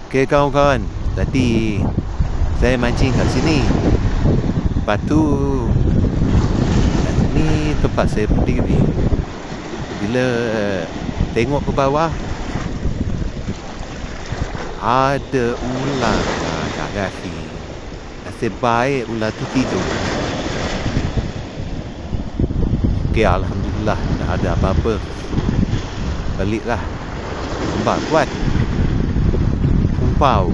Okey kawan-kawan, tadi saya mancing kat sini. Lepas tu kat sini tempat saya berdiri. Bila tengok ke bawah, ada ular kat kaki. Nasib baik ular tu tidur. Okey, Alhamdulillah tak ada apa-apa. Baliklah. Ombak kuat. Pumpau.